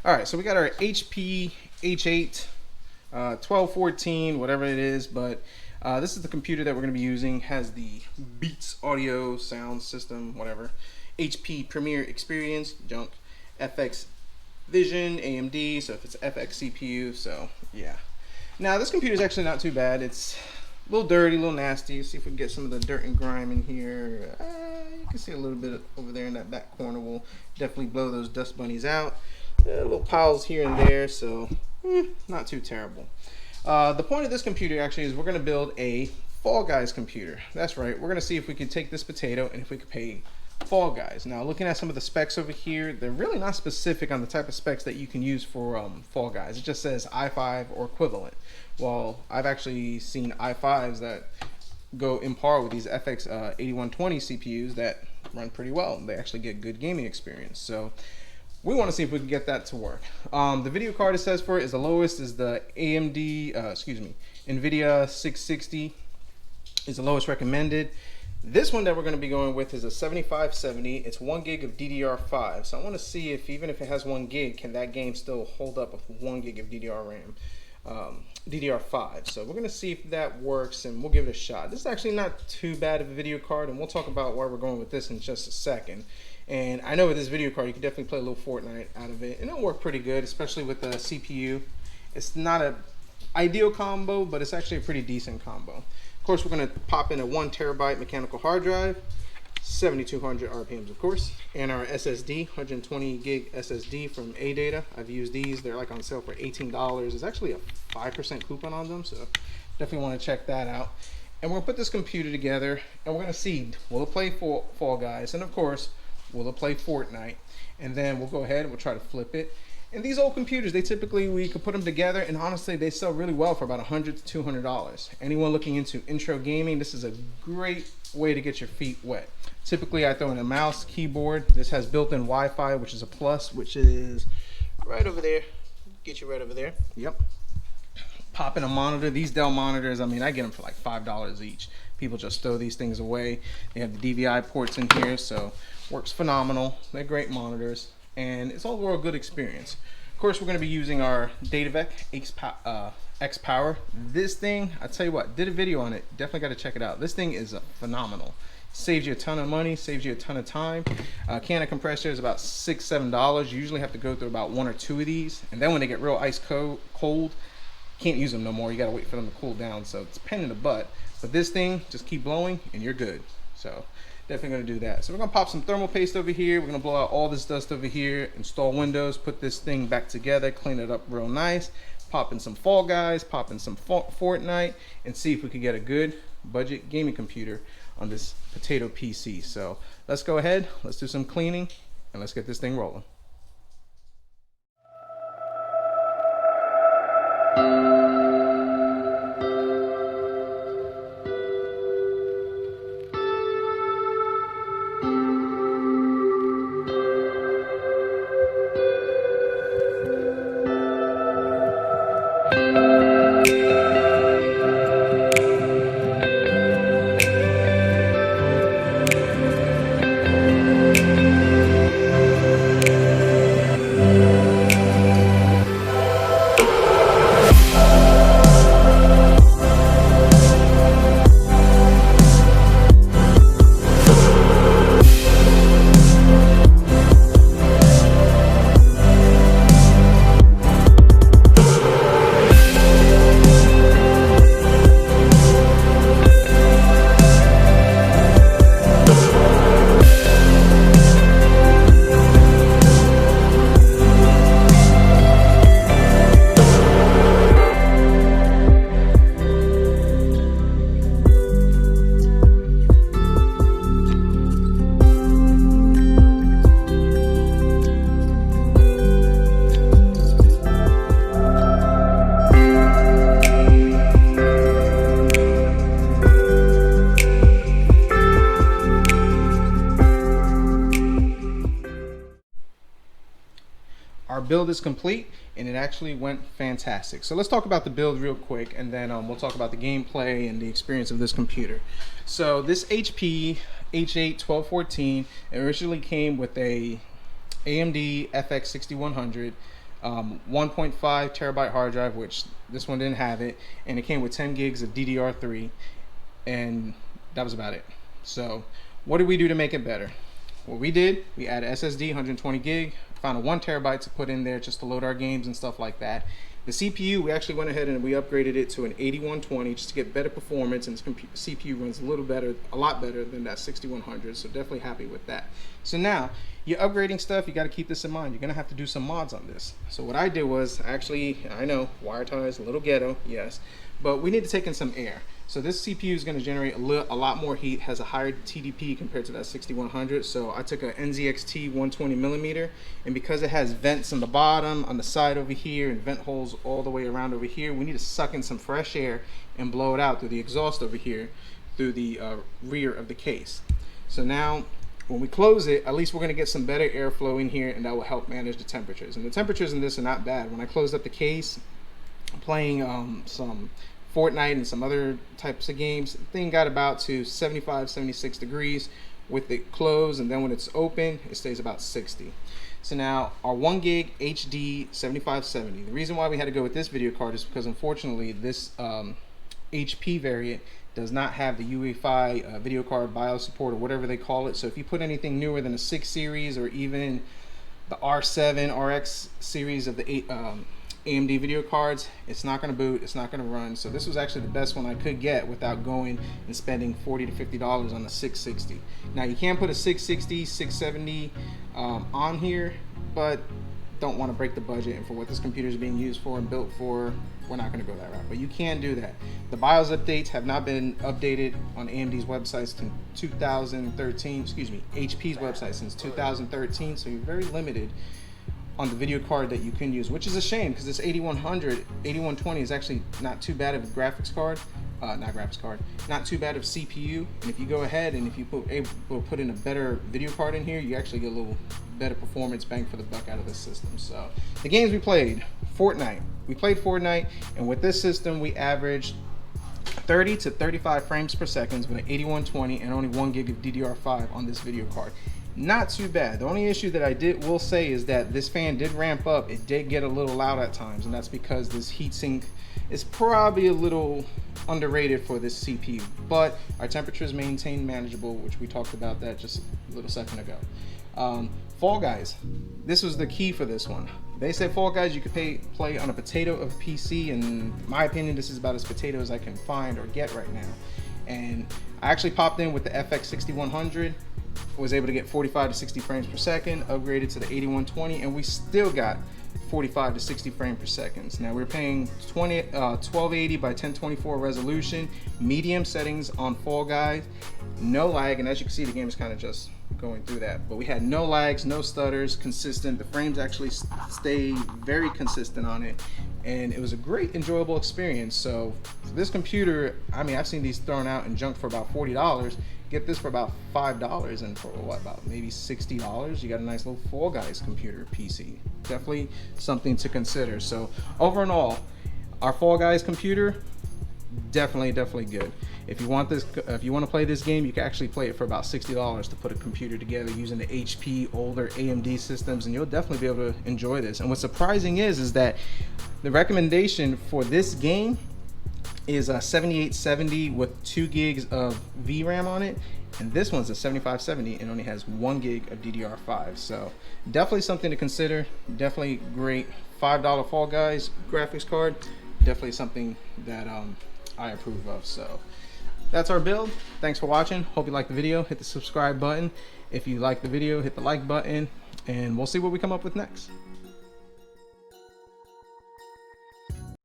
All right, so we got our HP H8 1214, whatever it is, but this is the computer that we're going to be using. Has the Beats audio sound system, whatever. HP Premier Experience, junk. FX Vision, AMD, so if it's FX CPU, so yeah. Now this computer is actually not too bad. It's a little dirty, a little nasty. Let's see if we can get some of the dirt and grime in here. You can see a little bit over there in that back corner. We'll definitely blow those dust bunnies out. Little piles here and there, so not too terrible. The point of this computer actually is we're going to build a Fall Guys computer. That's right. We're going to see if we can take this potato and if we could pay Fall Guys. Now, looking at some of the specs over here, they're really not specific on the type of specs that you can use for Fall Guys. It just says i5 or equivalent. Well, I've actually seen i5s that go in par with these FX 8120 CPUs that run pretty well. They actually get good gaming experience. So we want to see if we can get that to work. The video card it says for it is the lowest is the AMD, NVIDIA 660 is the lowest recommended. This one that we're going to be going with is a 7570. It's 1 gig of DDR5. So I want to see if even if it has 1 gig, can that game still hold up with 1 gig of DDR RAM, DDR5. So we're going to see if that works, and we'll give it a shot. This is actually not too bad of a video card, and we'll talk about why we're going with this in just a second. And I know with this video card, you can definitely play a little Fortnite out of it, and it'll work pretty good, especially with the CPU. It's not an ideal combo, but it's actually a pretty decent combo. Of course, we're going to pop in a 1 terabyte mechanical hard drive, 7200 RPMs, of course, and our SSD, 120 gig SSD from AData. I've used these. They're like on sale for $18. There's actually a 5% coupon on them, so definitely want to check that out. And we're going to put this computer together, and we're going to see, will it play Fall Guys? And of course, will it play Fortnite? And then we'll go ahead and we'll try to flip it. And these old computers, we could put them together, and honestly, they sell really well for about $100 to $200. Anyone looking into intro gaming, this is a great way to get your feet wet. Typically, I throw in a mouse, keyboard. This has built-in Wi-Fi, which is a plus, which is right over there. Get you right over there. Yep. Pop in a monitor. These Dell monitors, I mean, I get them for like $5 each. People just throw these things away. They have the DVI ports in here, so works phenomenal. They're great monitors, and it's overall a good experience. Of course, we're going to be using our DataVec X Power. This thing, I tell you what, did a video on it. Definitely got to check it out. This thing is phenomenal. Saves you a ton of money, saves you a ton of time. Can of compressor is about $6, $7. You usually have to go through about 1 or 2 of these, and then when they get real ice cold, can't use them no more. You got to wait for them to cool down, so it's a pain in the butt. But this thing, just keep blowing and you're good. So definitely going to do that. So we're going to pop some thermal paste over here. We're going to blow out all this dust over here, install Windows, put this thing back together, clean it up real nice, pop in some Fall Guys, pop in some Fortnite, and see if we can get a good budget gaming computer on this potato PC. So let's go ahead, let's do some cleaning, and let's get this thing rolling. Our build is complete, and it actually went fantastic. So let's talk about the build real quick, and then we'll talk about the gameplay and the experience of this computer. So this HP H8 1214 originally came with a AMD FX 6100 1.5 terabyte hard drive, which this one didn't have it, and it came with 10 gigs of DDR3, and that was about it. So what did we do to make it better? What we did, we added SSD 120 gig, found a 1 terabyte to put in there just to load our games and stuff like that. The CPU, we actually went ahead and we upgraded it to an 8120 just to get better performance, and this CPU runs a lot better than that 6100, so definitely happy with that. So now, you're upgrading stuff, you got to keep this in mind. You're going to have to do some mods on this. So what I did was, actually, I know, wire ties, a little ghetto, yes, but we need to take in some air. So this CPU is going to generate a lot more heat, has a higher TDP compared to that 6100. So I took a NZXT 120mm, and because it has vents on the bottom, on the side over here, and vent holes all the way around over here, we need to suck in some fresh air and blow it out through the exhaust over here, through the rear of the case. So now, when we close it, at least we're going to get some better airflow in here, and that will help manage the temperatures. And the temperatures in this are not bad. When I closed up the case, playing some Fortnite and some other types of games, the thing got about to 75, 76 degrees with it closed, and then when it's open, it stays about 60. So now our 1 gig HD 7570. The reason why we had to go with this video card is because unfortunately this HP variant does not have the UEFI video card BIOS support, or whatever they call it. So if you put anything newer than a 6 series or even the R7 RX series of the AMD video cards, it's not going to boot, it's not going to run. So this was actually the best one I could get without going and spending $40 to $50 on a 660. Now you can put a 660, 670 on here, but don't want to break the budget, and for what this computer is being used for and built for, we're not going to go that route. But you can do that. The BIOS updates have not been updated on AMD's website since 2013, excuse me, HP's website since 2013, so you're very limited on the video card that you can use, which is a shame, because this 8120 is actually not too bad of a graphics card, not too bad of CPU. And if you go ahead and if you put in a better video card in here, you actually get a little better performance, bang for the buck out of this system. So the games we played, we played Fortnite, and with this system we averaged 30 to 35 frames per second with an 8120 and only 1 gig of DDR5 on this video card. Not too bad. The only issue that I will say is that this fan did ramp up. It did get a little loud at times, and that's because this heatsink is probably a little underrated for this CPU. But our temperatures maintain manageable, which we talked about that just a little second ago. Fall Guys, this was the key for this one. They said Fall Guys you could play on a potato of a PC, and in my opinion this is about as potato as I can find or get right now. And I actually popped in with the FX 6100, was able to get 45 to 60 frames per second, upgraded to the 8120, and we still got 45 to 60 frames per second. Now we're paying 1280 by 1024 resolution, medium settings on Fall Guys, no lag, and as you can see the game is kind of just going through that, but we had no lags, no stutters, consistent. The frames actually stay very consistent on it, and it was a great enjoyable experience. So for this computer, I mean, I've seen these thrown out in junk for about $40. Get this for about $5, and for what, about maybe $60, you got a nice little Fall Guys computer PC. Definitely something to consider. So over and all, our Fall Guys computer, definitely good. If you want to play this game, you can actually play it for about $60 to put a computer together using the HP older AMD systems, and you'll definitely be able to enjoy this. And what's surprising is that the recommendation for this game is a 7870 with 2 gigs of VRAM on it, and this one's a 7570 and only has 1 gig of DDR5. So definitely something to consider. Definitely great $5 Fall Guys graphics card. Definitely something that I approve of. So that's our build. Thanks for watching. Hope you liked the video. Hit the subscribe button if you like the video. Hit the like button, and we'll see what we come up with next.